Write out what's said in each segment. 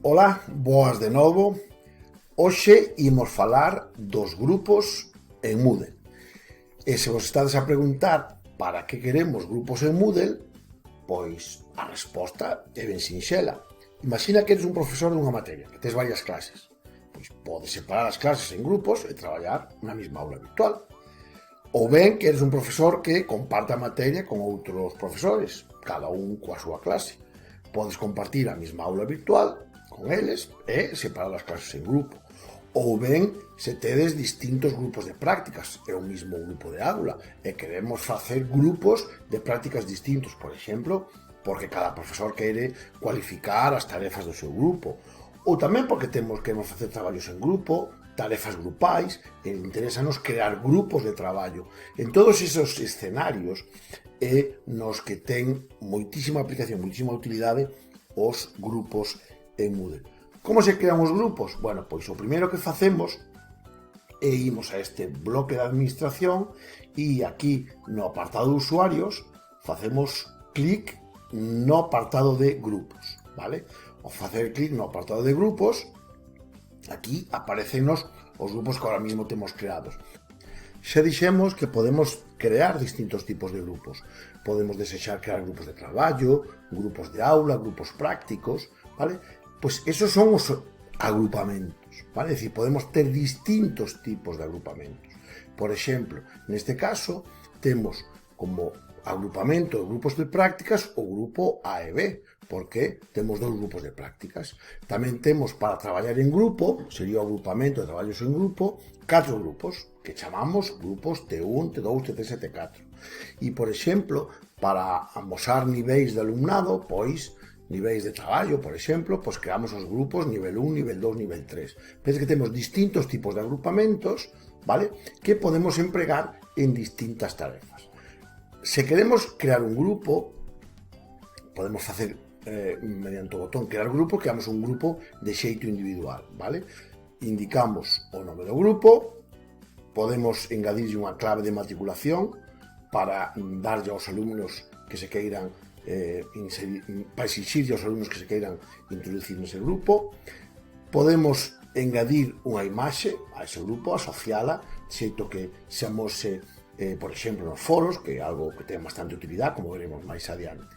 Ola, boas de novo. Hoxe imos falar dos grupos en Moodle. E se vos estades a preguntar para que queremos grupos en Moodle, pois a resposta é ben sinxela. Imagina que eres un profesor dunha materia, que tes varias clases. Pois podes separar as clases en grupos e traballar na mesma aula virtual. Ou ben que eres un profesor que comparte a materia con outros profesores, cada un coa súa clase. Podes compartir a mesma aula virtual con eles e separar as clases en grupo. Ou ben se tedes distintos grupos de prácticas e o mismo grupo de aula e queremos facer grupos de prácticas distintos, por exemplo, porque cada profesor quere cualificar as tarefas do seu grupo, ou tamén porque queremos facer traballos en grupo, tarefas grupais, e interesanos crear grupos de traballo. En todos esos escenarios é nos que ten moitísima aplicación, moitísima utilidade os grupos en Moodle. Como se crean os grupos? Bueno, pois o primeiro que facemos é imos a este bloque de administración e aquí no apartado de usuarios facemos clic no apartado de grupos, vale? Ao facer clic no apartado de grupos, aquí aparecenos os grupos que ahora mismo temos creados. Xa dixemos que podemos crear distintos tipos de grupos. Podemos desexar crear grupos de traballo, grupos de aula, grupos prácticos, vale? Pois esos son os agrupamentos, vale? É dicir, podemos ter distintos tipos de agrupamentos. Por exemplo, neste caso, temos como agrupamento de grupos de prácticas o grupo A e B, porque temos dous grupos de prácticas. Tamén temos para traballar en grupo, sería o agrupamento de traballos en grupo, 4 grupos, que chamamos grupos T1, T2, T3 e T4. E, por exemplo, para amosar niveis de alumnado, pois, niveis de traballo, por exemplo, pois creamos os grupos nivel 1, nivel 2, nivel 3. Pensa que temos distintos tipos de agrupamentos, vale? Que podemos empregar en distintas tarefas. Se queremos crear un grupo, podemos facer mediante o botón crear grupo, creamos un grupo de xeito individual, vale? Indicamos o nome do grupo, podemos engadirlle unha clave de matriculación para darlle aos alumnos que se queiran para exixirlle aos alumnos que se queiran introducir nese grupo. Podemos engadir unha imaxe a ese grupo, asociala, xeito que se amose, por exemplo, nos foros, que é algo que ten bastante utilidade, como veremos máis adiante.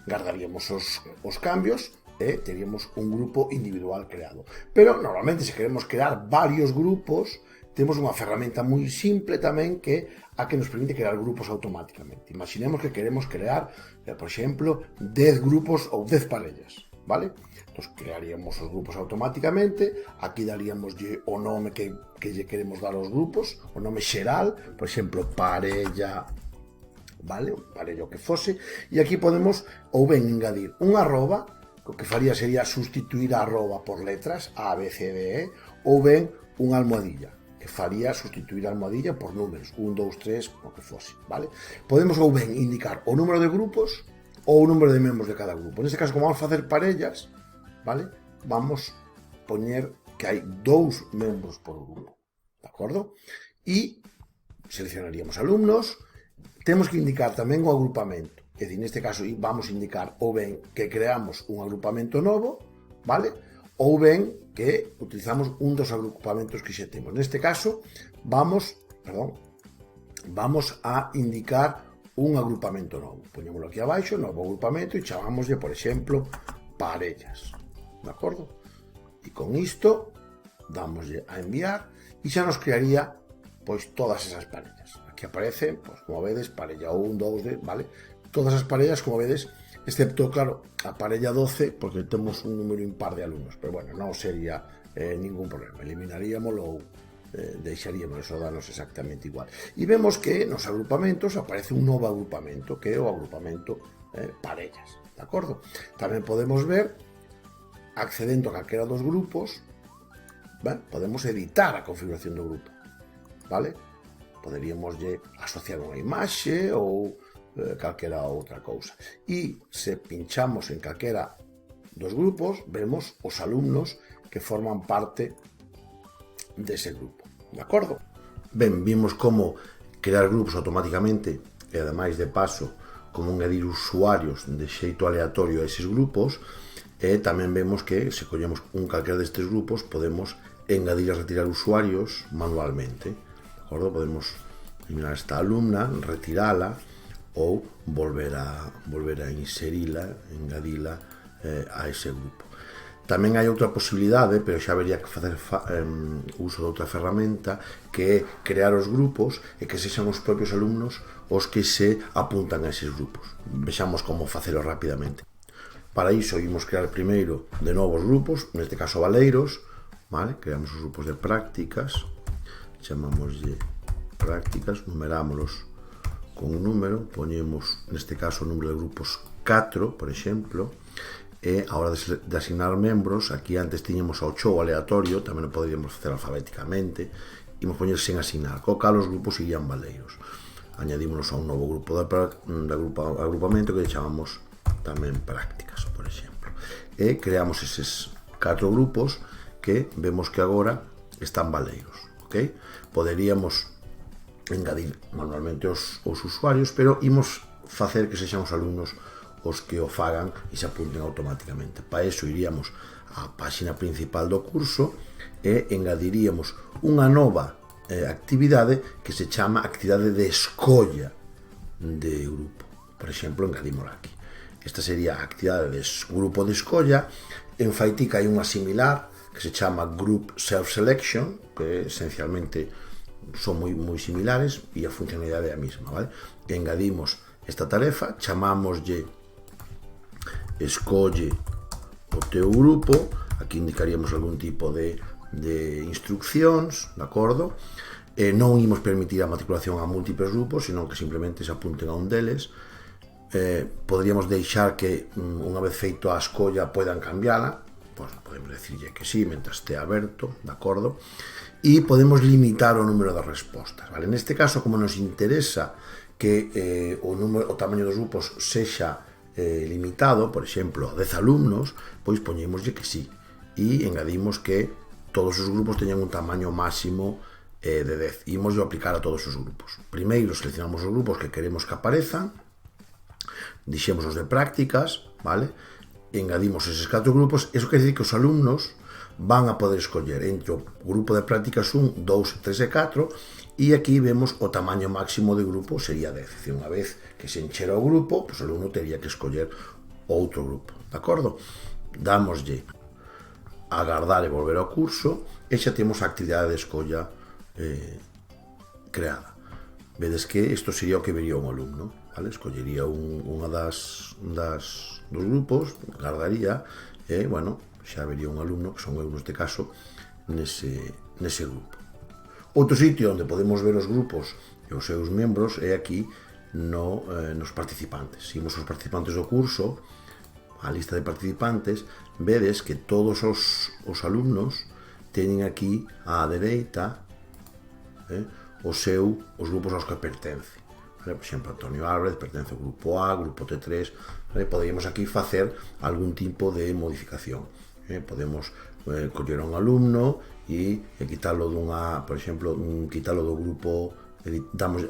Guardaríamos os cambios e teríamos un grupo individual creado. Pero, normalmente, se queremos crear varios grupos, temos unha ferramenta moi simple tamén que a que nos permite crear grupos automáticamente. Imaginemos que queremos crear, por exemplo, 10 grupos ou 10 parellas, vale? Entón, crearíamos os grupos automáticamente, aquí daríamos o nome que lle queremos dar aos grupos, o nome xeral, por exemplo, parella, vale? Parella o que fose, e aquí podemos ou ben engadir un arroba, o que faría sería sustituir a arroba por letras, A, B, C, D, E, ou ben unha almohadilla, que faría sustituir a almohadilla por números, 1, 2, 3, o que fose, vale? Podemos ou ben indicar o número de grupos ou o número de membros de cada grupo. Neste caso, como vamos a facer parellas, vale? Vamos poñer que hai 2 membros por grupo, de acordo? E seleccionaríamos alumnos. Temos que indicar tamén o agrupamento, é dicir, neste caso vamos a indicar ou ben que creamos un agrupamento novo, vale? Ou ben que utilizamos un dos agrupamentos que xa temos. Neste caso, vamos a indicar un agrupamento novo. Poñémoslo aquí abaixo, novo agrupamento, e chamámoslle, por exemplo, parellas. De acordo? E con isto, dámoslle a enviar, e xa nos crearía, pois, todas esas parellas. Aquí aparece, pois, como vedes, parella 1, 2, vale? Todas as parellas, como vedes, excepto, claro, a parella 12, porque temos un número impar de alumnos, pero bueno, non sería ningún problema, eliminaríamoslo ou deixaríamos, eso danos exactamente igual. E vemos que nos agrupamentos aparece un novo agrupamento, que é o agrupamento parellas, de acordo? Tamén podemos ver, accedendo a calquera dos grupos, ben, podemos editar a configuración do grupo, vale? Poderíamos asociar unha imaxe ou calquera outra cousa. E se pinchamos en calquera dos grupos, vemos os alumnos que forman parte dese grupo. De acordo? Ben, vimos como crear grupos automáticamente e, ademais de paso, como engadir usuarios de xeito aleatorio a eses grupos. E tamén vemos que se collemos un calquera destes grupos podemos engadir e retirar usuarios manualmente, de acordo? Podemos eliminar esta alumna, retirala ou volver a inserila, engadila a ese grupo. Tamén hai outra posibilidade, pero xa habería que facer uso de outra ferramenta, que é crear os grupos e que sexan os propios alumnos os que se apuntan a eses grupos. Vexamos como facelo rapidamente. Para iso, imos crear primeiro de novos grupos, neste caso valeiros, vale? Creamos os grupos de prácticas, chamámoslle prácticas, numerámolos con un número, poñemos neste caso o número de grupos 4, por exemplo, e a hora de asignar membros, aquí antes tiñamos ao chou aleatorio, tamén o poderíamos facer alfabéticamente, imos poñer sen asignar, co cal os grupos irían valeiros. Añadímonos a un novo grupo de agrupamento que chamamos tamén prácticas, por exemplo. E creamos eses 4 grupos que vemos que agora están valeiros, ok? Poderíamos engadir manualmente os usuarios, pero imos facer que sexan os alumnos os que o fagan e se apunten automáticamente. Para iso iríamos á páxina principal do curso e engadiríamos unha nova actividade que se chama actividade de escolla de grupo. Por exemplo, engadímola aquí. Esta sería a actividade de grupo de escolla. En Faitica hai unha similar que se chama Group Self-Selection, que esencialmente son moi similares e a funcionalidade é a mesma, vale? Engadimos esta tarefa, chamámoslle escolle o teu grupo, aquí indicaríamos algún tipo de instruccións, de acordo? Non imos permitir a matriculación a múltiples grupos, senón que simplemente se apunten a un deles. Poderíamos deixar que unha vez feito a escolla poidan cambiala, pois podemos decirlle que sí, mentras estea aberto, de acordo? E podemos limitar o número de respostas, vale? Neste caso, como nos interesa que o tamaño dos grupos sexa limitado, por exemplo, a 10 alumnos, pois poñémoslle que sí, e engadimos que todos os grupos teñan un tamaño máximo de 10. Imos aplicar a todos os grupos. Primeiro seleccionamos os grupos que queremos que aparezan, dixemos os de prácticas, vale? Engadimos eses 4 grupos. Iso quer dizer que os alumnos van a poder escoller entre o grupo de prácticas 1, 2, 3 e 4, e aquí vemos o tamaño máximo de grupo sería 10. Dicir, unha vez que se enchera o grupo, pues o alumno teria que escoller outro grupo, de acordo? Dámoslle a agardar e volver ao curso e xa temos a actividade de escolla creada. Vedes que isto sería o que vería un alumno, vale? Escollería unha dos grupos, agardaría e, bueno, xa vería un alumno, que son eu neste caso, nese grupo. Outro sitio onde podemos ver os grupos e os seus membros é aquí nos participantes. Se imos aos participantes do curso, a lista de participantes, vedes que todos os alumnos teñen aquí á dereita os grupos aos que pertence. Por exemplo, Antonio Álvarez pertence ao grupo A, grupo T3. Poderíamos aquí facer algún tipo de modificación. Podemos coller a un alumno e quitalo dunha, por exemplo, quitalo do grupo,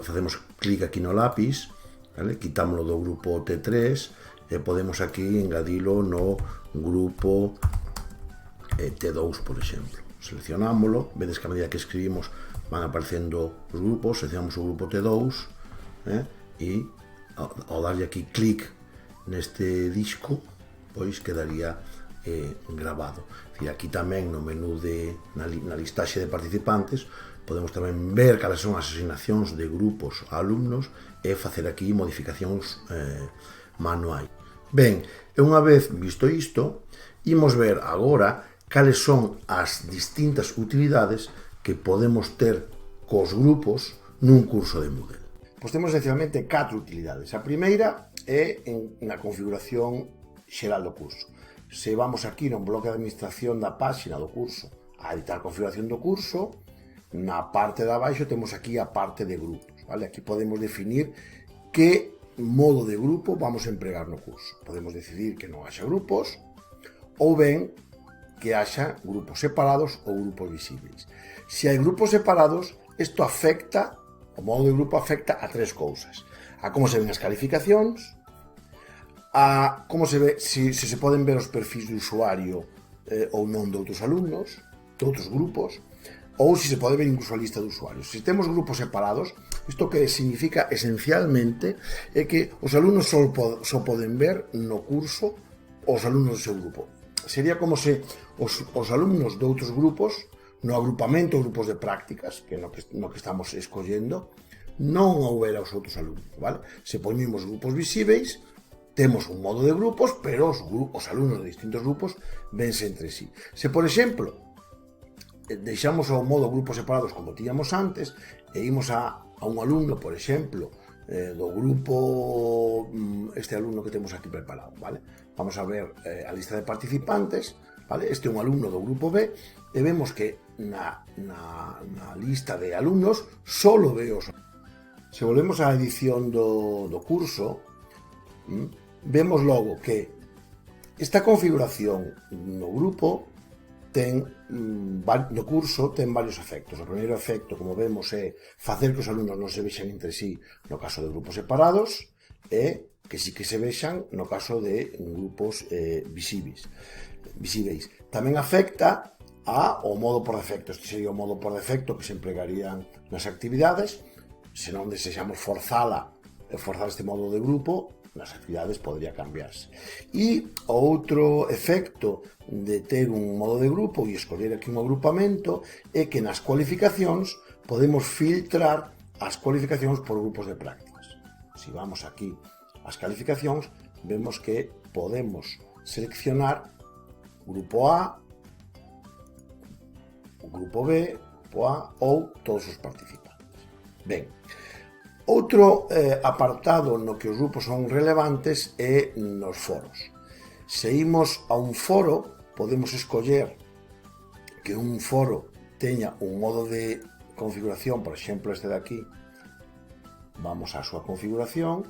facemos clic aquí no lápis, vale? Quitámoslo do grupo T3 e podemos aquí engadilo no grupo T2, por exemplo. Seleccionámoslo, vedes que a medida que escribimos van aparecendo os grupos, seleccionamos o grupo T2 e ao darlle aquí clic neste disco, pois quedaría grabado. Aquí tamén no menú na listaxe de participantes podemos tamén ver cales son as asignacións de grupos a alumnos e facer aquí modificacións manuais. Ben, e unha vez visto isto, imos ver agora cales son as distintas utilidades que podemos ter cos grupos nun curso de Moodle. Pois temos esencialmente 4 utilidades. A primeira é na configuración xeral do curso. Se vamos aquí no bloque de administración da páxina do curso a editar a configuración do curso, na parte de abaixo temos aquí a parte de grupos, vale? Aquí podemos definir que modo de grupo vamos a empregar no curso. Podemos decidir que non haxa grupos ou ben que haxa grupos separados ou grupos visibles. Se hai grupos separados, isto afecta, o modo de grupo afecta a 3 cousas: a como se ven as calificacións, a como se ve, se poden ver os perfis de usuario ou non de outros alumnos, de outros grupos, ou se pode ver incluso a lista de usuarios. Se temos grupos separados, isto que significa esencialmente é que os alumnos só poden ver no curso os alumnos do seu grupo. Sería como se os alumnos de outros grupos, no agrupamento, grupos de prácticas, que no que estamos escollendo, non houbera os outros alumnos, vale? Se poñemos grupos visíveis, temos un modo de grupos, pero os alumnos de distintos grupos vense entre sí. Se, por exemplo, deixamos o modo grupos separados como tíamos antes e imos a un alumno, por exemplo, do grupo, este alumno que temos aquí preparado, vale? Vamos a ver a lista de participantes, vale? Este é un alumno do grupo B e vemos que na lista de alumnos solo ve os. Se volvemos á edición do curso, vemos logo que esta configuración no grupo no curso ten varios efectos. O primeiro efecto, como vemos, é facer que os alumnos non se vexan entre sí no caso de grupos separados e que sí que se vexan no caso de grupos visíveis. Tamén afecta ao modo por defecto. Este sería o modo por defecto que se empregarían nas actividades. Se non desexamos forzar este modo de grupo, nas actividades podría cambiarse. E o outro efecto de ter un modo de grupo e escoller aquí un agrupamento é que nas cualificacións podemos filtrar as cualificacións por grupos de prácticas. Se vamos aquí ás calificacións, vemos que podemos seleccionar grupo A, grupo B, grupo A ou todos os participantes. Ben, outro apartado no que os grupos son relevantes é nos foros. Se imos a un foro, podemos escoller que un foro teña un modo de configuración, por exemplo este de aquí. Vamos á súa configuración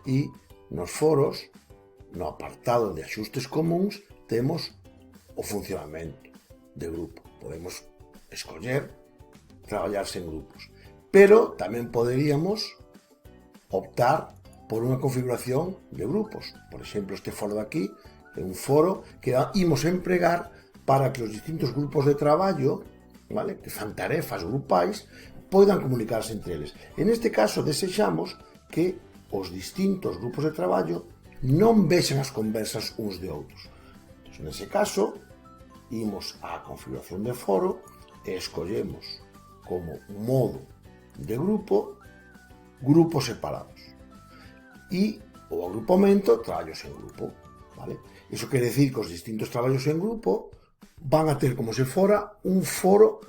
e nos foros, no apartado de axustes comuns, temos o funcionamento de grupo. Podemos escoller traballarse en grupos. Pero tamén poderíamos optar por unha configuración de grupos. Por exemplo, este foro de aquí é un foro que imos empregar para que os distintos grupos de traballo, vale, que fan tarefas grupais, poidan comunicarse entre eles. En este caso, desexamos que os distintos grupos de traballo non vexan as conversas uns de outros. Entón, nese caso, imos á configuración de foro e escollemos como modo de grupo, grupos separados. E o agrupamento, traballos en grupo. Vale? Iso quere decir que os distintos traballos en grupo van a ter como se fora un foro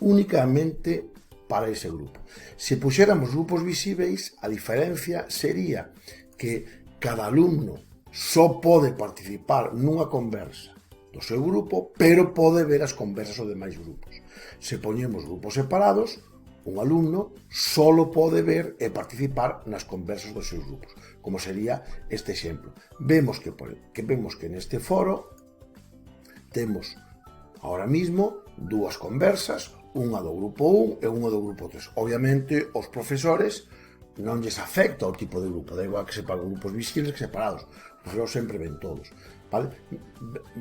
únicamente para ese grupo. Se puxéramos grupos visíveis, a diferencia sería que cada alumno só pode participar nunha conversa do seu grupo, pero pode ver as conversas dos demais grupos. Se poñemos grupos separados, un alumno solo pode ver e participar nas conversas dos seus grupos, como sería este exemplo. Vemos que neste foro temos ahora mismo dúas conversas, unha do grupo 1 e unha do grupo 3. Obviamente, os profesores non lles afecta o tipo de grupo, da igual que sepan grupos visibles que separados. Os profesores sempre ven todos. Vale?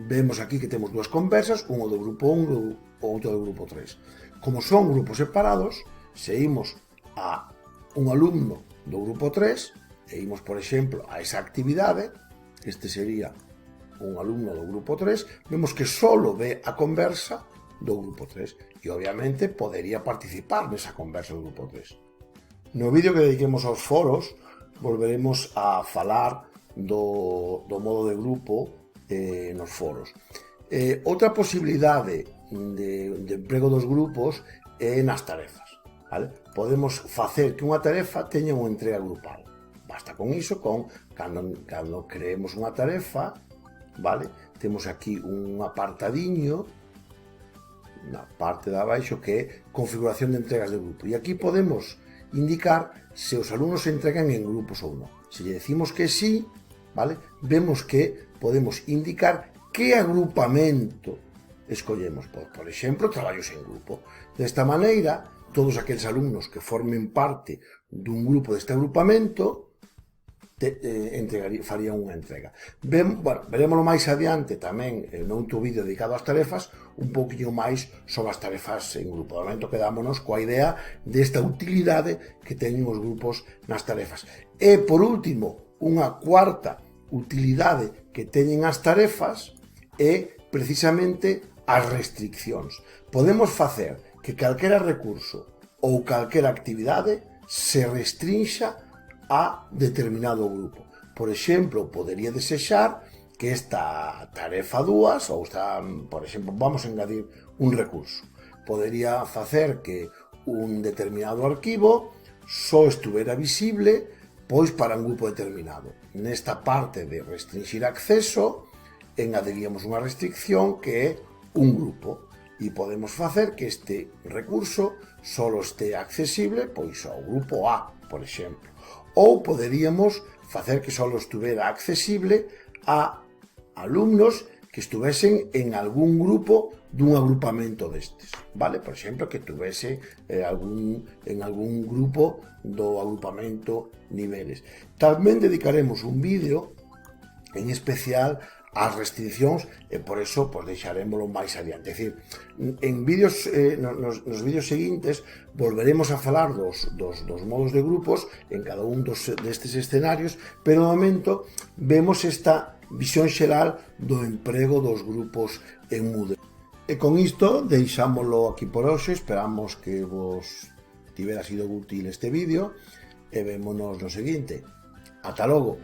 Vemos aquí que temos dúas conversas, unha do grupo 1 e outra do grupo 3. Como son grupos separados, se imos a un alumno do grupo 3 e imos, por exemplo, a esa actividade, este sería un alumno do grupo 3, vemos que solo ve a conversa do grupo 3 e, obviamente, podería participar nesa conversa do grupo 3. No vídeo que dediquemos aos foros, volveremos a falar do modo de grupo nos foros. Outra posibilidade de emprego dos grupos é nas tarefas. Vale? Podemos facer que unha tarefa teña unha entrega grupal. Basta con iso, cando creemos unha tarefa, vale? Temos aquí un apartadiño na parte de abaixo que é configuración de entregas de grupo. E aquí podemos indicar se os alumnos se entregan en grupos ou non. Se lle decimos que sí, vale? Vemos que podemos indicar que agrupamento escollemos. Por exemplo, traballos en grupo. Desta maneira, todos aqueles alumnos que formen parte dun grupo deste agrupamento farían unha entrega. Veremoslo máis adiante tamén noutro vídeo dedicado ás tarefas, un pouquinho máis sobre as tarefas en grupo. De momento quedámonos coa idea desta utilidade que teñen os grupos nas tarefas. E, por último, unha cuarta utilidade que teñen as tarefas é precisamente as restriccións. Podemos facer que calquera recurso ou calquera actividade se restrinxa a determinado grupo. Por exemplo, podería desexar que esta tarefa 2, ou esta, por exemplo, vamos a engadir un recurso. Podería facer que un determinado arquivo só estuvera visible pois para un grupo determinado. Nesta parte de restringir acceso, engadiríamos unha restricción que é un grupo e podemos facer que este recurso só este accesible pois ao grupo A, por exemplo. Ou poderíamos facer que só estuvera accesible a alumnos que estuvesen en algún grupo dun agrupamento destes, vale? Por exemplo, que tuvese en algún grupo do agrupamento niveles. Tamén dedicaremos un vídeo en especial ás restriccións e por eso deixarémoslo máis adiante. É dicir, nos vídeos seguintes volveremos a falar dos modos de grupos en cada un destes escenarios, pero no momento vemos esta visión xeral do emprego dos grupos en Moodle. E con isto deixámoslo aquí por hoxe, esperamos que vos tivera sido útil este vídeo e vémonos no seguinte. Ata logo!